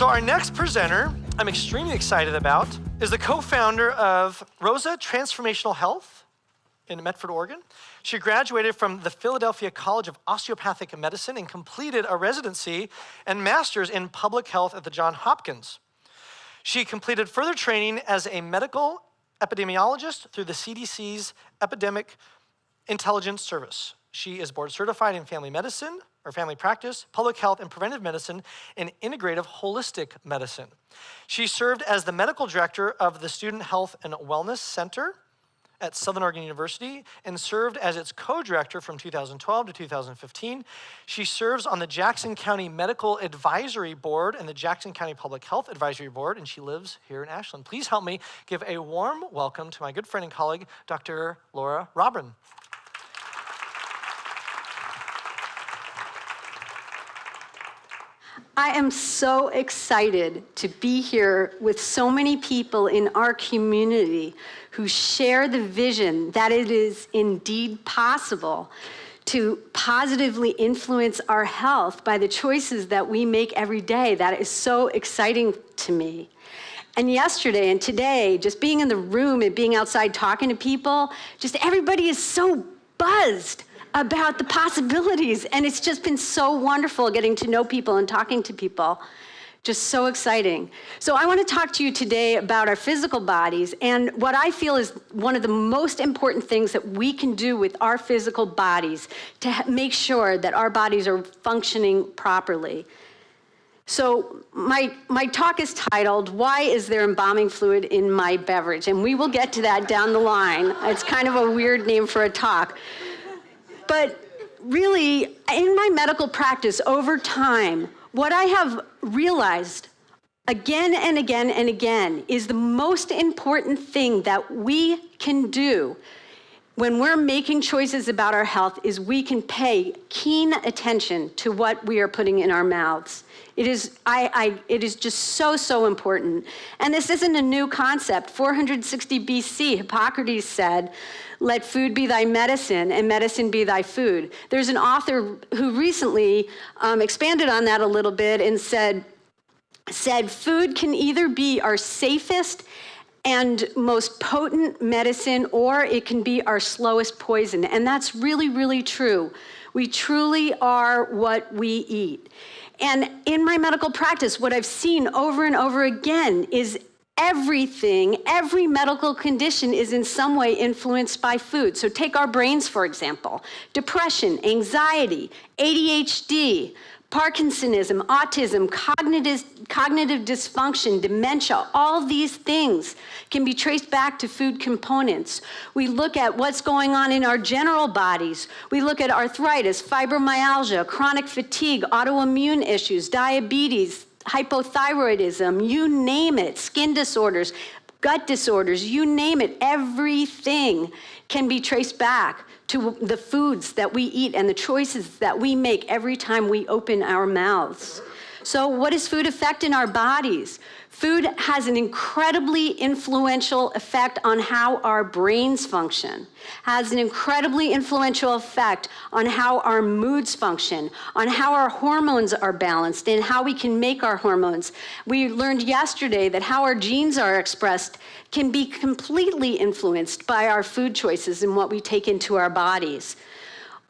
So our next presenter, I'm extremely excited about, is the co-founder of Rosa Transformational Health in Medford, Oregon. She graduated from the Philadelphia College of Osteopathic Medicine and completed a residency and master's in public health at the Johns Hopkins. She completed further training as a medical epidemiologist through the CDC's Epidemic Intelligence Service. She is board certified in family medicine, or family practice, public health and preventive medicine, and integrative holistic medicine. She served as the medical director of the Student Health and Wellness Center at Southern Oregon University and served as its co-director from 2012 to 2015. She serves on the Jackson County Medical Advisory Board and the Jackson County Public Health Advisory Board, and she lives here in Ashland. Please help me give a warm welcome to my good friend and colleague, Dr. Laura Robin. I am so excited to be here with so many people in our community who share the vision that it is indeed possible to positively influence our health by the choices that we make every day. That is so exciting to me. And yesterday and today, just being in the room and being outside talking to people, just everybody is so buzzed about the possibilities. And it's just been so wonderful getting to know people and talking to people. Just so exciting. So I want to talk to you today about our physical bodies and what I feel is one of the most important things that we can do with our physical bodies to make sure that our bodies are functioning properly. So my talk is titled, Why is there embalming fluid in my beverage? And we will get to that down the line. It's kind of a weird name for a talk. But really, in my medical practice over time, what I have realized again and again and again is the most important thing that we can do when we're making choices about our health is we can pay keen attention to what we are putting in our mouths. It is just so important. And this isn't a new concept. 460 BC, Hippocrates said, let food be thy medicine and medicine be thy food. There's an author who recently expanded on that a little bit and said food can either be our safest and most potent medicine, or it can be our slowest poison. And that's really, really true. We truly are what we eat. And in my medical practice, what I've seen over and over again is everything, every medical condition is in some way influenced by food. So take our brains, for example. Depression, anxiety, ADHD, Parkinsonism, autism, cognitive dysfunction, dementia, all these things can be traced back to food components. We look at what's going on in our general bodies. We look at arthritis, fibromyalgia, chronic fatigue, autoimmune issues, diabetes, hypothyroidism, you name it, skin disorders, gut disorders, you name it, everything can be traced back to the foods that we eat and the choices that we make every time we open our mouths. So what does food affect in our bodies? Food has an incredibly influential effect on how our brains function, has an incredibly influential effect on how our moods function, on how our hormones are balanced and how we can make our hormones. We learned yesterday that how our genes are expressed can be completely influenced by our food choices and what we take into our bodies.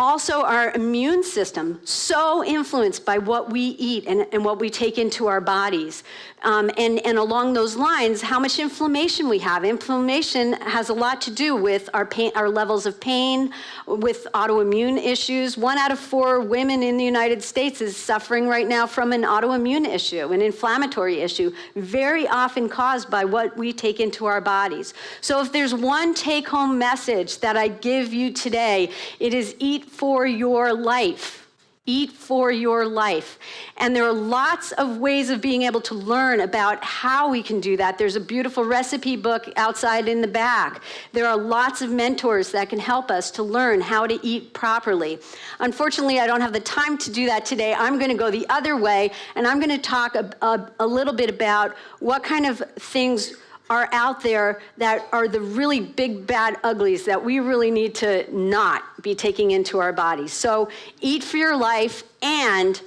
Also, our immune system, so influenced by what we eat and what we take into our bodies. And along those lines, how much inflammation we have. Inflammation has a lot to do with our pain, our levels of pain, with autoimmune issues. 1 out of 4 women in the United States is suffering right now from an autoimmune issue, an inflammatory issue, very often caused by what we take into our bodies. So if there's one take-home message that I give you today, it is eat for your life. Eat for your life. And there are lots of ways of being able to learn about how we can do that. There's a beautiful recipe book outside in the back. There are lots of mentors that can help us to learn how to eat properly. Unfortunately, I don't have the time to do that today. I'm going to go the other way, and I'm going to talk a little bit about what kind of things are out there that are the really big, bad uglies that we really need to not be taking into our bodies. So eat for your life and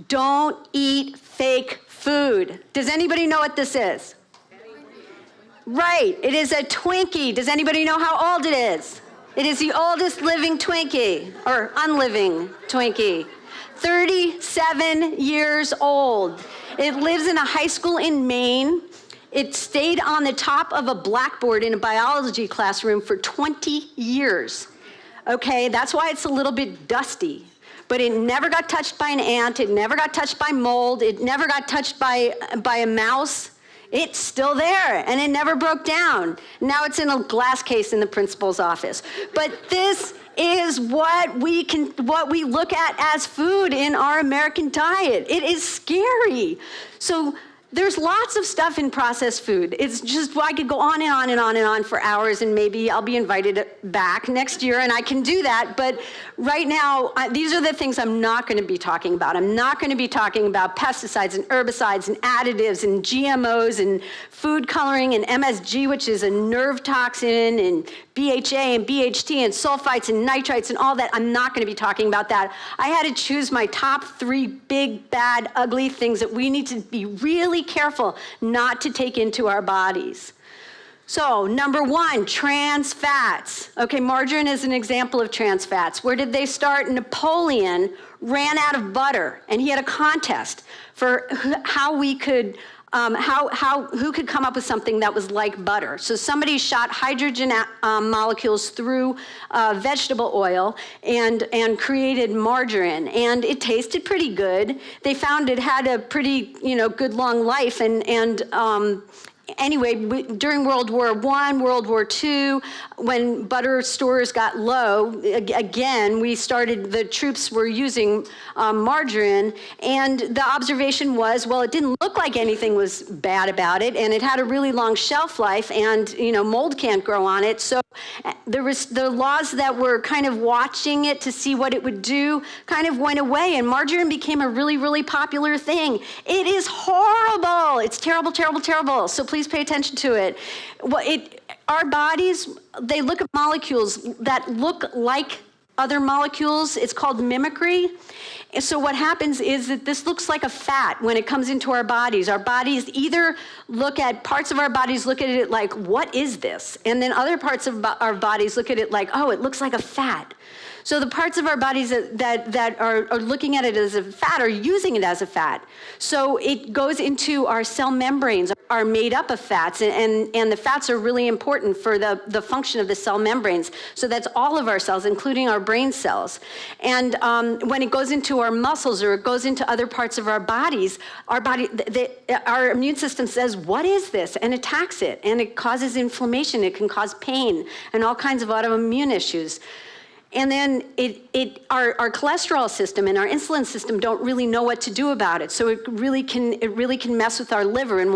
Don't eat fake food. Does anybody know what this is? Right, it is a Twinkie. Does anybody know how old it is? It is the oldest living Twinkie, or unliving Twinkie. 37 years old. It lives in a high school in Maine. It stayed on the top of a blackboard in a biology classroom for 20 years. Okay, that's why it's a little bit dusty. But it never got touched by an ant. It never got touched by mold. It never got touched by a mouse. It's still there, and it never broke down. Now it's in a glass case in the principal's office. But this is what we look at as food in our American diet. It is scary. So there's lots of stuff in processed food. It's just, I could go on and on and on and on for hours, and maybe I'll be invited back next year and I can do that. But right now, these are the things I'm not going to be talking about. I'm not going to be talking about pesticides and herbicides and additives and GMOs and food coloring and MSG, which is a nerve toxin, and BHA and BHT and sulfites and nitrites and all that. I'm not going to be talking about that. I had to choose my top 3 big, bad, ugly things that we need to be really careful not to take into our bodies. So, number 1, trans fats. Okay, margarine is an example of trans fats. Where did they start? Napoleon ran out of butter, and he had a contest for how we could who could come up with something that was like butter. So somebody shot hydrogen molecules through vegetable oil and created margarine, and it tasted pretty good. They found it had a pretty good long life, anyway, during World War I, World War II, when butter stores got low, again, the troops were using margarine, and the observation was, well, it didn't look like anything was bad about it, and it had a really long shelf life, and mold can't grow on it. So there was the laws that were kind of watching it to see what it would do kind of went away, and margarine became a really, really popular thing. It is horrible. It's terrible, terrible, terrible. So please pay attention to it. Our bodies, they look at molecules that look like other molecules. It's called mimicry. And so what happens is that this looks like a fat when it comes into our bodies. Our bodies either parts of our bodies look at it like, what is this? And then other parts of our bodies look at it like, oh, it looks like a fat. So the parts of our bodies that are looking at it as a fat are using it as a fat. So it goes into our cell membranes, are made up of fats, and the fats are really important for the function of the cell membranes. So that's all of our cells, including our brain cells. And when it goes into our muscles or it goes into other parts of our bodies, our immune system says, what is this? And attacks it, and it causes inflammation. It can cause pain and all kinds of autoimmune issues. And then our cholesterol system and our insulin system don't really know what to do about it. So it really can mess with our liver, and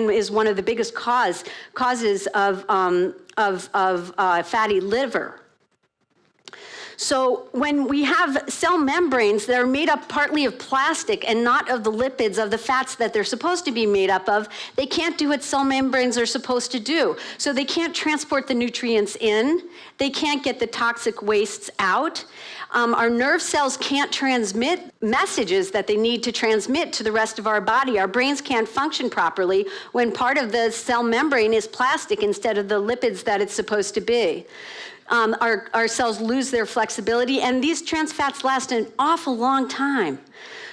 is one of the biggest causes of fatty liver. So when we have cell membranes that are made up partly of plastic and not of the lipids of the fats that they're supposed to be made up of, they can't do what cell membranes are supposed to do. So they can't transport the nutrients in. They can't get the toxic wastes out. Our nerve cells can't transmit messages that they need to transmit to the rest of our body. Our brains can't function properly when part of the cell membrane is plastic instead of the lipids that it's supposed to be. Our cells lose their flexibility, and these trans fats last an awful long time.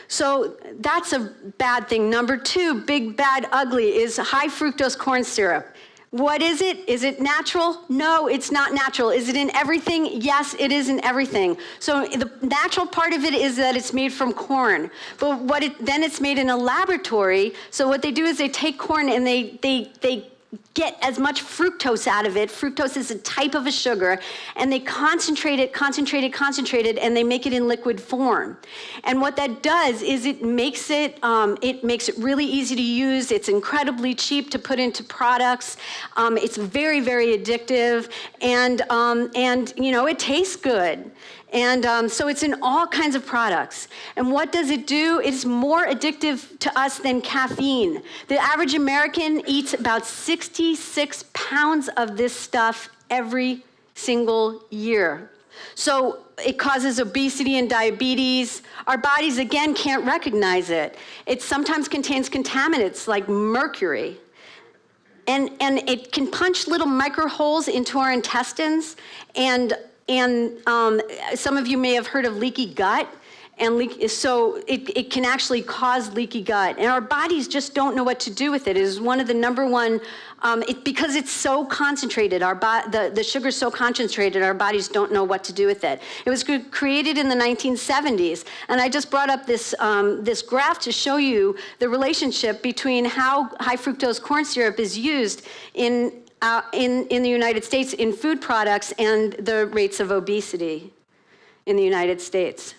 So that's a bad thing. Number 2, big, bad, ugly, is high fructose corn syrup. What is it? Is it natural? No, it's not natural. Is it in everything? Yes, it is in everything. So the natural part of it is that it's made from corn. But then it's made in a laboratory. So what they do is they take corn and they get as much fructose out of it. Fructose is a type of a sugar, and they concentrate it, and they make it in liquid form. And what that does is it makes it really easy to use. It's incredibly cheap to put into products. It's very, very addictive, and it tastes good. And so it's in all kinds of products. And what does it do? It's more addictive to us than caffeine. The average American eats about 66 pounds of this stuff every single year. So It causes obesity and diabetes. Our bodies, again, can't recognize it. It sometimes contains contaminants like mercury. And it can punch little micro holes into our intestines. And some of you may have heard of leaky gut. And so it can actually cause leaky gut. And our bodies just don't know what to do with it. It is one of the number one, because it's so concentrated, the sugar's so concentrated, our bodies don't know what to do with it. It was created in the 1970s. And I just brought up this graph to show you the relationship between how high fructose corn syrup is used in the United States in food products and the rates of obesity in the United States.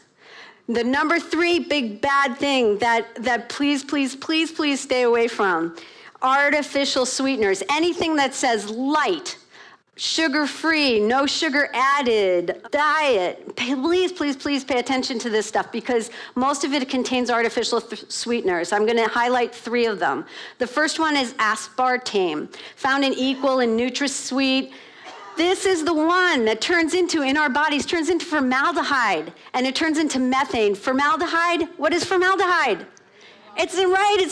The number 3 big bad thing that please, please, please, please stay away from, artificial sweeteners. Anything that says light, sugar-free, no sugar added, diet. Please, please, please pay attention to this stuff because most of it contains artificial sweeteners. I'm gonna highlight 3 of them. The first one is aspartame, found in Equal and NutraSweet. This is the one that in our bodies, turns into formaldehyde, and it turns into methane. Formaldehyde, what is formaldehyde? It's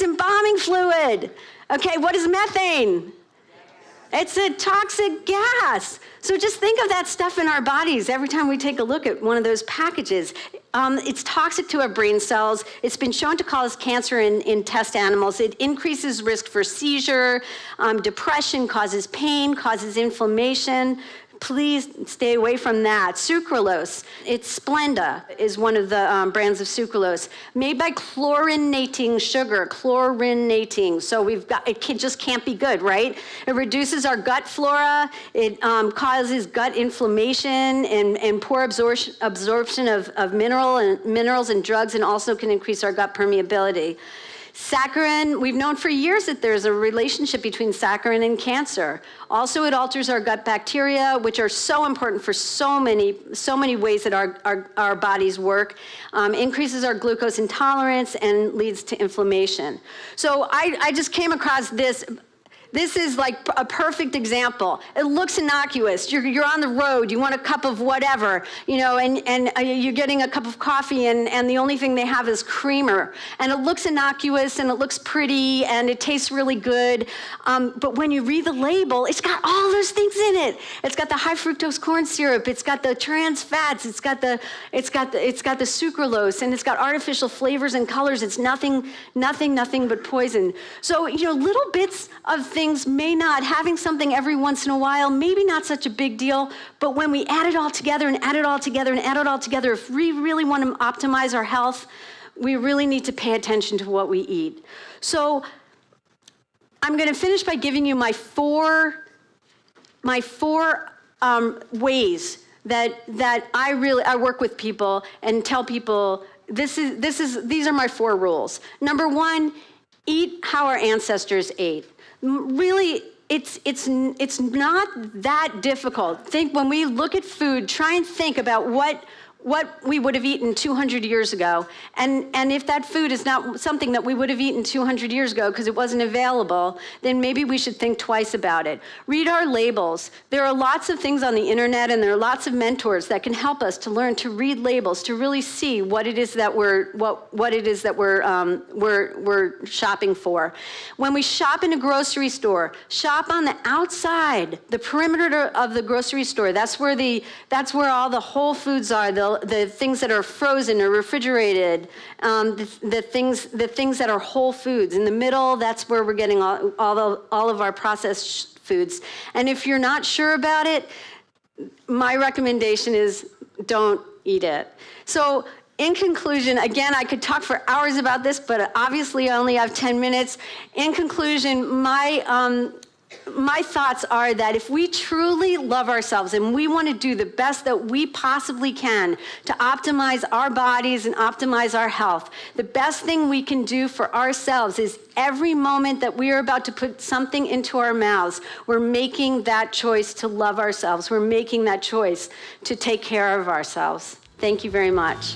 embalming fluid. Okay, what is methane? It's a toxic gas. So just think of that stuff in our bodies every time we take a look at one of those packages. It's toxic to our brain cells. It's been shown to cause cancer in test animals. It increases risk for seizure, depression, causes pain, causes inflammation. Please stay away from that. Sucralose, it's Splenda, is one of the brands of sucralose, made by chlorinating sugar, chlorinating. So it just can't be good, right? It reduces our gut flora. It causes gut inflammation and poor absorption of minerals and drugs, and also can increase our gut permeability. Saccharin, we've known for years that there's a relationship between saccharin and cancer. Also, it alters our gut bacteria, which are so important for so many ways that our bodies work, increases our glucose intolerance, and leads to inflammation. So I just came across this. This is like a perfect example. It looks innocuous. You're on the road, you want a cup of whatever, and you're getting a cup of coffee and the only thing they have is creamer. And it looks innocuous and it looks pretty and it tastes really good. But when you read the label, it's got all those things in it. It's got the high fructose corn syrup, it's got the trans fats, it's got the sucralose, and it's got artificial flavors and colors. It's nothing but poison. So, little bits of things having something every once in a while, maybe not such a big deal, but when we add it all together and add it all together and add it all together, if we really want to optimize our health, we really need to pay attention to what we eat. So I'm going to finish by giving you my four ways that I work with people and tell people these are my 4 rules. Number 1, eat how our ancestors ate. Really, it's not that difficult. When we look at food, try and think about what we would have eaten 200 years ago. And if that food is not something that we would have eaten 200 years ago because it wasn't available, then maybe we should think twice about it. Read our labels. There are lots of things on the internet, and there are lots of mentors that can help us to learn to read labels, to really see what it is that we're shopping for. When we shop in a grocery store, shop on the outside, the perimeter of the grocery store. That's where all the whole foods are. The things that are frozen or refrigerated, the things that are whole foods. In the middle, that's where we're getting all of our processed foods. And if you're not sure about it, my recommendation is don't eat it. So in conclusion, again, I could talk for hours about this, but obviously I only have 10 minutes. In conclusion, my thoughts are that if we truly love ourselves and we want to do the best that we possibly can to optimize our bodies and optimize our health, the best thing we can do for ourselves is every moment that we are about to put something into our mouths, we're making that choice to love ourselves. We're making that choice to take care of ourselves. Thank you very much.